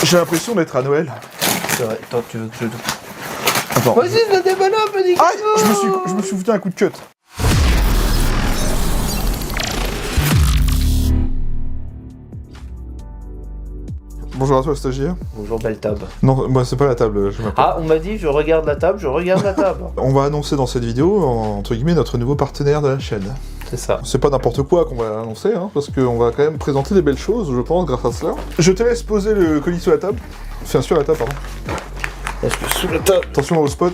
J'ai l'impression d'être à Noël. C'est vrai, attends, tu veux que je... Attends. Vas-y, je déballe un peu, Nico. Aïe, je me suis foutu un coup de cut. Bonjour à toi, stagiaire. Bonjour, belle table. Non, moi c'est pas la table, je m'appelle. Ah, on m'a dit, je regarde la table, je regarde la table. On va annoncer dans cette vidéo, entre guillemets, notre nouveau partenaire de la chaîne. C'est ça. C'est pas n'importe quoi qu'on va annoncer, hein, parce qu'on va quand même présenter des belles choses, je pense, grâce à cela. Je te laisse poser le colis sur la table. Enfin, sur la table, pardon. Là, je suis sous la table. Attention au spot.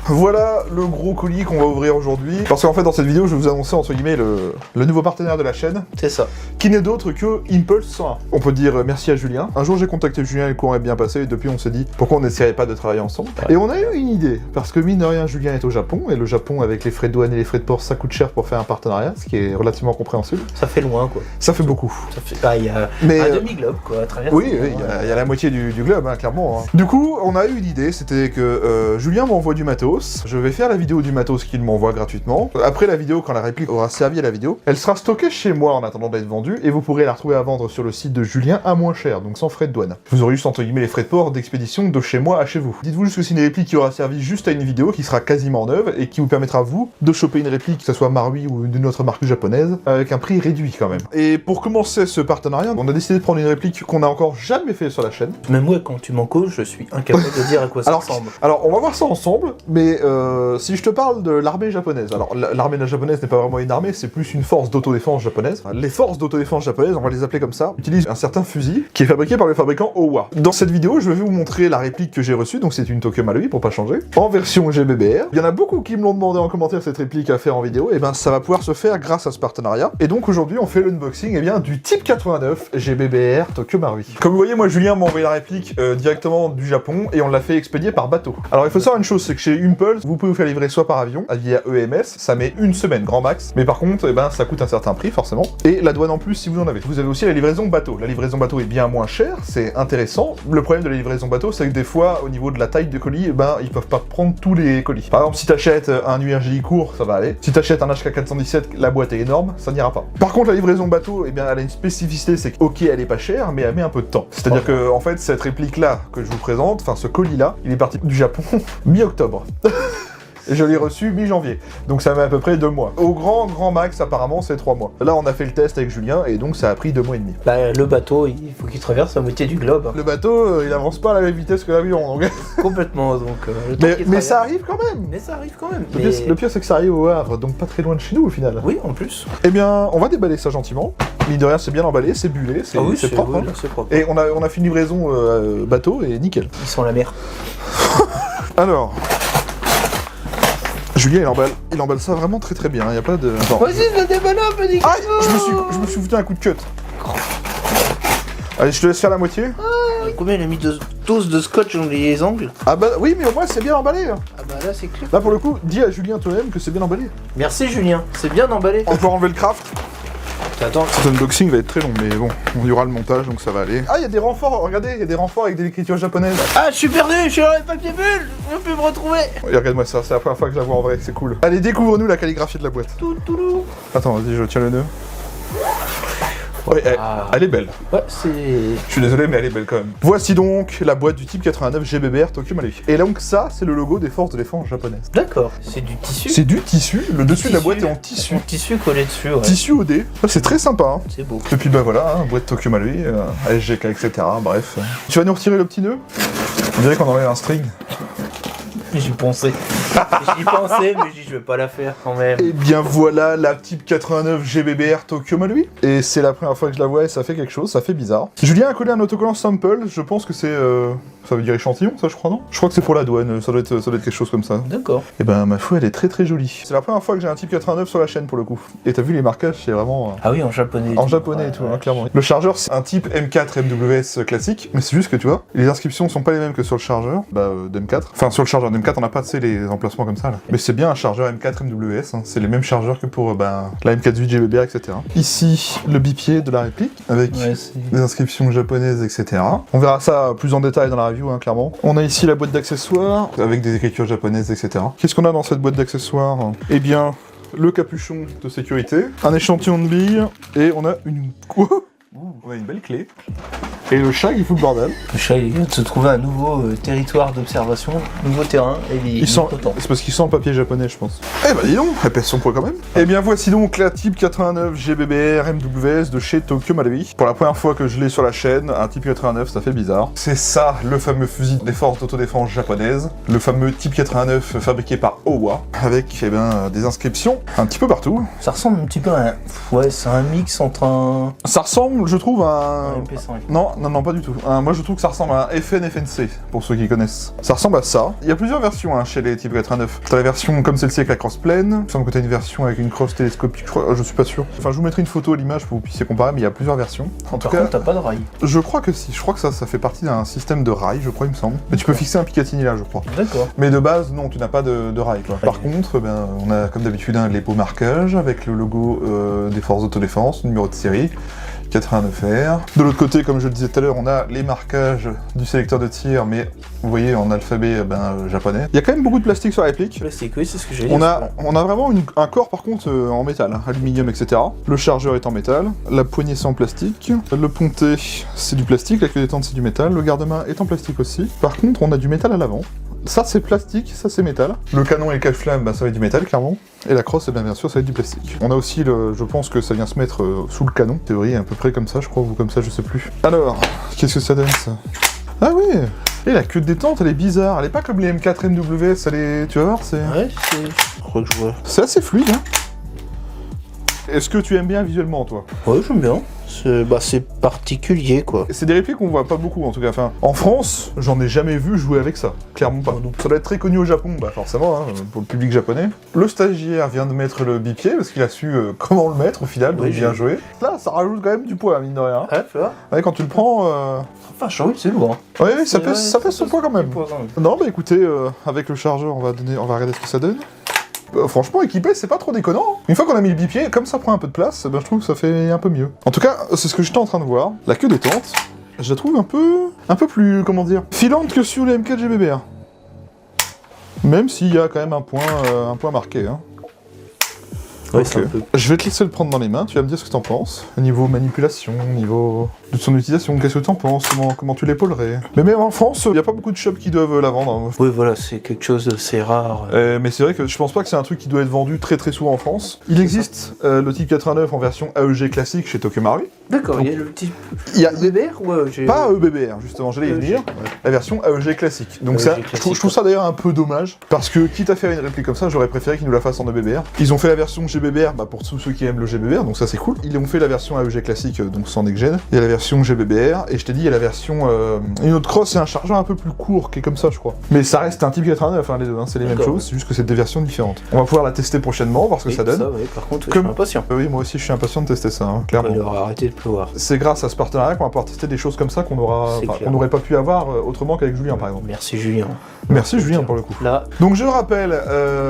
Voilà le gros colis qu'on va ouvrir aujourd'hui. Parce qu'en fait, dans cette vidéo, je vais vous annoncer, entre guillemets, le nouveau partenaire de la chaîne. C'est ça. Qui n'est d'autre que Impulse 101. On peut dire merci à Julien. Un jour, j'ai contacté Julien et le courant est bien passé. Et depuis, on s'est dit pourquoi on n'essayerait pas de travailler ensemble. Ouais. Et on a eu une idée. Parce que mine de rien, Julien est au Japon. Et le Japon, avec les frais de douane et les frais de port, ça coûte cher pour faire un partenariat. Ce qui est relativement compréhensible. Ça fait loin, quoi. Ça fait beaucoup. Ça fait... Bah, il y a un demi-globe, quoi, à travers. Oui, il y a la moitié du globe, hein, clairement. Hein. Du coup, on a eu une idée. C'était que Julien m'envoie du matos. Je vais faire la vidéo du matos qu'il m'envoie gratuitement. Après la vidéo, quand la réplique aura servi à la vidéo, elle sera stockée chez moi en attendant d'être vendue. Et vous pourrez la retrouver à vendre sur le site de Julien à moins cher, donc sans frais de douane. Vous aurez juste entre guillemets les frais de port d'expédition de chez moi à chez vous. Dites-vous juste que c'est une réplique qui aura servi juste à une vidéo, qui sera quasiment neuve, et qui vous permettra, vous, de choper une réplique, que ce soit Marui ou d'une autre marque japonaise, avec un prix réduit quand même. Et pour commencer ce partenariat, on a décidé de prendre une réplique qu'on a encore jamais fait sur la chaîne. Même moi, quand tu m'en causes, je suis incapable de dire à quoi ça ressemble. Alors, on va voir ça ensemble, mais si je te parle de l'armée japonaise, alors l'armée japonaise n'est pas vraiment une armée, c'est plus une force d'autodéfense japonaise. Les forces d'autodéfense japonaises, on va les appeler comme ça, utilisent un certain fusil qui est fabriqué par le fabricant Owa. Dans cette vidéo, je vais vous montrer la réplique que j'ai reçue, donc c'est une Tokyo Marui pour pas changer, en version GBBR. Il y en a beaucoup qui me l'ont demandé en commentaire cette réplique à faire en vidéo, et ben ça va pouvoir se faire grâce à ce partenariat. Et donc aujourd'hui, on fait l'unboxing du Type 89 GBBR Tokyo Marui. Comme vous voyez, moi Julien m'a envoyé la réplique directement du Japon et on l'a fait expédier par bateau. Alors il faut savoir une chose, c'est que chez Impulse, vous pouvez vous faire livrer soit par avion, via EMS, ça met une semaine grand max, mais par contre, eh ben, ça coûte un certain prix forcément, et la douane en plus si vous en avez. Vous avez aussi la livraison bateau. La livraison bateau est bien moins chère, c'est intéressant. Le problème de la livraison bateau, c'est que des fois, au niveau de la taille de colis, eh ben, ils peuvent pas prendre tous les colis. Par exemple, si t'achètes un URJ court, ça va aller. Si t'achètes un HK417, la boîte est énorme, ça n'ira pas. Par contre, la livraison bateau, eh bien, elle a une spécificité, c'est que, ok, elle est pas chère, mais elle met un peu de temps. C'est-à-dire que, en fait, cette réplique-là que je vous présente, enfin, ce colis-là, il est parti du Japon mi-octobre. Et je l'ai reçu mi-janvier, donc ça met à peu près 2 mois. Au grand max, apparemment, c'est 3 mois. Là, on a fait le test avec Julien, et donc ça a pris 2 mois et demi. Bah, le bateau, il faut qu'il traverse la moitié du globe. Le bateau, il avance pas à la même vitesse que l'avion, donc... Complètement, donc... le temps mais ça arrive quand même. Mais ça arrive quand même. Le pire, c'est que ça arrive au Havre, donc pas très loin de chez nous, au final. Oui, en plus. Eh bien, on va déballer ça gentiment. Mine de rien, c'est bien emballé, c'est bullé, c'est propre. Oui, c'est propre. Et on a fait une livraison bateau, et nickel. Ils sont la mer. Alors... Julien, il emballe ça vraiment très bien, il y a pas de... Vas-y, je déballe un peu, Nico. Aïe, je me suis foutu un coup de cut. Allez, je te laisse faire la moitié. Combien il a mis de doses de scotch dans les angles? Ah bah oui, mais au moins c'est bien emballé. Ah bah là, c'est clair. Là, pour le coup, dis à Julien toi-même que c'est bien emballé. Merci, Julien. C'est bien emballé. On peut enlever le craft. Attends. Cet unboxing va être très long, mais bon, on y aura le montage, donc ça va aller. Ah, il y a des renforts, regardez, il y a des renforts avec des écritures japonaises. Ah, je suis perdu, je suis dans les papiers bulles, je peux me retrouver. Et regarde-moi ça, c'est la première fois que je la vois en vrai, c'est cool. Allez, découvre-nous la calligraphie de la boîte. Attends, vas-y, je tiens le nœud. Ouais, elle est belle. Ouais, c'est... Je suis désolé, mais elle est belle quand même. Voici donc la boîte du Type 89 GBBR Tokyo Marui. Et donc ça, c'est le logo des forces de défense japonaises. D'accord. C'est du tissu. C'est du tissu, le dessus de la boîte est en tissu. En tissu collé dessus, ouais. Tissu OD. C'est très sympa, hein. C'est beau. Et puis bah voilà, hein, boîte Tokyo Marui, SGK, etc. Bref. Tu vas nous retirer le petit nœud? On dirait qu'on enlève un string. J'y pensais. J'y pensais, mais je vais pas la faire quand même. Et bien voilà la Type 89 GBBR Tokyo Marui. Et c'est la première fois que je la vois et ça fait quelque chose, ça fait bizarre. Julien a collé un autocollant sample, je pense que c'est... Ça veut dire échantillon, ça je crois, non? Je crois que c'est pour la douane, ça doit être quelque chose comme ça. D'accord. Et ben ma foi, elle est très jolie. C'est la première fois que j'ai un Type 89 sur la chaîne pour le coup. Et t'as vu les marquages, c'est vraiment... Ah oui, en japonais. En japonais et tout, hein, clairement. Le chargeur, c'est un type M4 MWS classique, mais c'est juste que tu vois, les inscriptions sont pas les mêmes que sur le chargeur d'M4. Enfin, sur le chargeur d'M4, on n'a pas, tu sais, les emplacements comme ça, là. Mais c'est bien un chargeur M4 MWS, hein. C'est les mêmes chargeurs que pour la M4 GBBR, etc. Ici, le bipied de la réplique, avec des inscriptions japonaises, etc. On verra ça plus en détail dans la review, hein, clairement. On a ici la boîte d'accessoires, avec des écritures japonaises, etc. Qu'est-ce qu'on a dans cette boîte d'accessoires? Eh bien, le capuchon de sécurité, un échantillon de billes, et on a une... Quoi? On a une belle clé. Et le chat qui fout le bordel. Le chat il vient de se trouver un nouveau territoire d'observation, nouveau terrain, et il est content. C'est parce qu'il sent le papier japonais, je pense. Eh bah dis donc, épaisse son poids quand même. Et bien voici donc la Type 89 GBBR MWS de chez Tokyo Malawi. Pour la première fois que je l'ai sur la chaîne, un Type 89, ça fait bizarre. C'est ça, le fameux fusil des forces d'autodéfense japonaises. Le fameux Type 89 fabriqué par Owa, avec des inscriptions un petit peu partout. Ça ressemble un petit peu à un... Ouais, c'est un mix entre un... Ça ressemble, je trouve, à un... MP5. Non, pas du tout. Moi, je trouve que ça ressemble à un FN-FNC, pour ceux qui connaissent. Ça ressemble à ça. Il y a plusieurs versions chez les Type 89. T'as la version comme celle-ci avec la crosse pleine. Il me semble que t'as une version avec une crosse télescopique, je crois. Je suis pas sûr. Enfin, je vous mettrai une photo à l'image pour que vous puissiez comparer, mais il y a plusieurs versions. En tout cas, contre, t'as pas de rail. Je crois que si. Je crois que ça fait partie d'un système de rail, je crois, il me semble. Mais tu peux fixer un Picatinny là, je crois. D'accord. Mais de base, non, tu n'as pas de rail, quoi. Par contre, on a comme d'habitude les beaux marquages avec le logo des forces d'autodéfense, numéro de série. 89R. De l'autre côté, comme je le disais tout à l'heure, on a les marquages du sélecteur de tir, mais vous voyez en alphabet japonais. Il y a quand même beaucoup de plastique sur la réplique. Plastique, oui, c'est ce que j'ai dit. On a vraiment un corps par contre en métal, aluminium, etc. Le chargeur est en métal, la poignée c'est en plastique, le ponté c'est du plastique, la queue détente c'est du métal, le garde-main est en plastique aussi. Par contre, on a du métal à l'avant. Ça c'est plastique, ça c'est métal. Le canon et le cache-flamme, ça va être du métal clairement. Et la crosse, bien sûr, ça va être du plastique. On a aussi je pense que ça vient se mettre sous le canon. Théorie à peu près comme ça, je crois, ou comme ça, je sais plus. Alors, qu'est-ce que ça donne ça? Ah oui. Et la queue de détente, elle est bizarre. Elle est pas comme les M4 MWS, tu vas voir, c'est... Ouais, je crois que je vois. C'est assez fluide, hein. Est-ce que tu aimes bien visuellement, toi? Ouais, j'aime bien. C'est particulier, quoi. C'est des répliques qu'on voit pas beaucoup, en tout cas. Enfin, en France, j'en ai jamais vu jouer avec ça. Clairement pas. Ça doit être très connu au Japon, forcément, hein, pour le public japonais. Le stagiaire vient de mettre le bipied, parce qu'il a su comment le mettre, au final, donc bien joué. Là, ça rajoute quand même du poids, mine de rien. Ouais, tu vois. Ouais, quand tu le prends... Enfin, oui, c'est lourd. Hein. Oui, ça pèse son poids quand même. Non, écoutez, avec le chargeur, on va regarder ce que ça donne. Franchement, équipé, c'est pas trop déconnant. Hein. Une fois qu'on a mis le bipied, comme ça prend un peu de place, je trouve que ça fait un peu mieux. En tout cas, c'est ce que j'étais en train de voir. La queue détente, je la trouve un peu plus, comment dire, filante que sur les M4 GBBR. Même s'il y a quand même un point marqué. Hein. Ouais, okay. Je vais te laisser le prendre dans les mains, tu vas me dire ce que t'en penses. Au niveau manipulation, au niveau de son utilisation, qu'est-ce que t'en penses, comment tu l'épaulerais. Mais même en France, il n'y a pas beaucoup de shops qui doivent la vendre. Hein. Oui, voilà, c'est quelque chose d'assez rare. Mais c'est vrai que je pense pas que c'est un truc qui doit être vendu très souvent en France. Il existe le Type 89 en version AEG classique chez Tokyo Marui. D'accord, il y a le type EBR ou AEG? Pas EBBR, justement, j'allais y venir. Ouais. La version AEG classique. Donc je trouve ça d'ailleurs un peu dommage, parce que quitte à faire une réplique comme ça, j'aurais préféré qu'ils nous la fassent en EBBR. Ils ont fait la version GBBR, pour tous ceux qui aiment le GBBR, donc ça c'est cool. Ils ont fait la version AEG classique, donc sans next-gen. Il y a la version GBBR, et je t'ai dit, il y a la version... une autre cross, c'est un chargeur un peu plus court, qui est comme ça, je crois. Mais ça reste un Type 89, les deux, c'est les mêmes choses, c'est juste que c'est des versions différentes. On va pouvoir la tester prochainement, voir ce que ça donne. Ça, oui, par contre, je suis impatient. Oui, moi aussi je suis impatient de tester ça, clairement. Il aura arrêté de pleuvoir. C'est grâce à ce partenariat qu'on va pouvoir tester des choses comme ça qu'on n'aurait pas pu avoir autrement qu'avec Julien, par exemple. Merci Julien. Merci Julien pour le coup. Là. Donc je rappelle,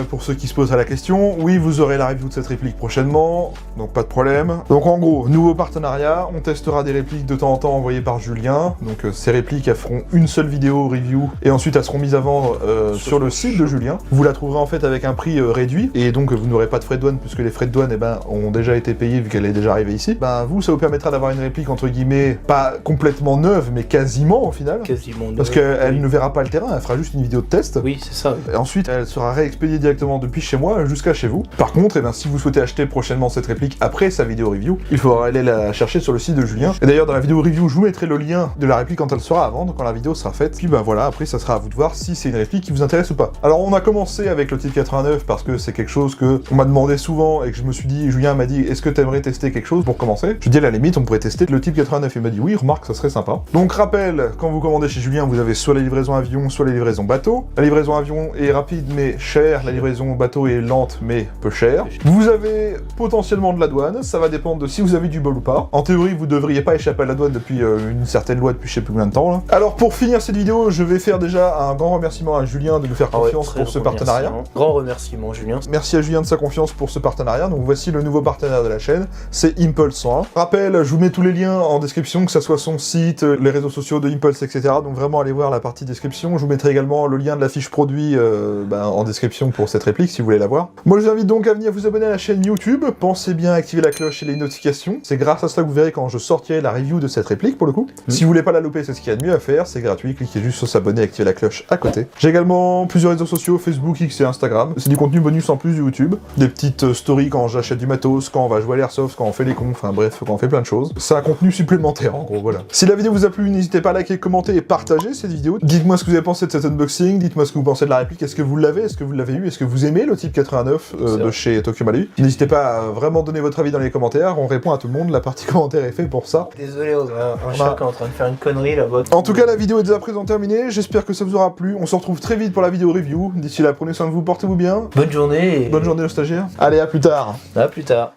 pour ceux qui se posent la question, oui, vous aurez la review de cette réplique prochainement, donc pas de problème. Donc en gros, nouveau partenariat, on testera des répliques de temps en temps envoyées par Julien. Donc ces répliques, elles feront une seule vidéo review, et ensuite elles seront mises à vendre sur le site de Julien. Vous la trouverez en fait avec un prix réduit, et donc vous n'aurez pas de frais de douane, puisque les frais de douane ont déjà été payés vu qu'elle est déjà arrivée ici. Vous, ça vous permettra d'avoir une réplique entre guillemets, pas complètement neuve, mais quasiment au final. Quasiment neuve. Parce qu'elle ne verra pas le terrain, elle fera juste une vidéo de test. Oui, c'est ça. Et ensuite, elle sera réexpédiée directement depuis chez moi jusqu'à chez vous. Par contre, si vous souhaitez acheter prochainement cette réplique après sa vidéo review, il faudra aller la chercher sur le site de Julien. Et d'ailleurs, dans la vidéo review, je vous mettrai le lien de la réplique quand elle sera à vendre, quand la vidéo sera faite. Puis voilà, après, ça sera à vous de voir si c'est une réplique qui vous intéresse ou pas. Alors, on a commencé avec le Type 89 parce que c'est quelque chose que on m'a demandé souvent et que je me suis dit, Julien m'a dit, est-ce que t'aimerais tester quelque chose pour commencer? Je dis à la limite, on pourrait tester le Type 89. Il m'a dit oui, remarque, ça serait sympa. Donc, rappel, quand vous commandez chez Julien, vous avez soit la livraison avion, soit la livraison bateau. La livraison avion est rapide mais cher, la livraison bateau est lente mais peu chère. Vous avez potentiellement de la douane, ça va dépendre de si vous avez du bol ou pas. En théorie, vous devriez pas échapper à la douane depuis une certaine loi depuis je sais plus combien de temps là. Alors pour finir cette vidéo, je vais faire déjà un grand remerciement à Julien de nous faire confiance pour ce partenariat. Grand remerciement Julien. Merci à Julien de sa confiance pour ce partenariat. Donc voici le nouveau partenaire de la chaîne, c'est Impulse 101. Rappel, Manuel, je vous mets tous les liens en description, que ce soit son site, les réseaux sociaux de Impulse, etc. Donc vraiment allez voir la partie description. Je vous mettrai également le lien de la fiche produit en description pour cette réplique si vous voulez la voir. Moi je vous invite donc à venir vous abonner à la chaîne YouTube. Pensez bien à activer la cloche et les notifications. C'est grâce à ça que vous verrez quand je sortirai la review de cette réplique pour le coup. Si vous voulez pas la louper, c'est ce qu'il y a de mieux à faire. C'est gratuit, cliquez juste sur s'abonner et activez la cloche à côté. J'ai également plusieurs réseaux sociaux, Facebook, X et Instagram. C'est du contenu bonus en plus du YouTube. Des petites stories quand j'achète du matos, quand on va jouer à l'airsoft, quand on fait les cons, enfin bref, quand on fait plein de choses. C'est un contenu supplémentaire en gros, voilà. Si la vidéo vous a plu, n'hésitez pas à liker, commenter et partager cette vidéo. Dites-moi ce que vous avez pensé de cet unboxing, dites-moi ce que vous pensez de la réplique, est-ce que vous l'avez, est-ce que vous l'avez eu, est-ce que vous aimez le type 89 de chez Tokyo Malu. N'hésitez pas à vraiment donner votre avis dans les commentaires, on répond à tout le monde, la partie commentaire est faite pour ça. Désolé, un chat qui est en train de faire une connerie là-bas. En tout cas, la vidéo est déjà présent terminée, j'espère que ça vous aura plu, on se retrouve très vite pour la vidéo review. D'ici là, prenez soin de vous, portez-vous bien. Bonne journée. Bonne journée aux stagiaires. Allez, à plus tard. À plus tard.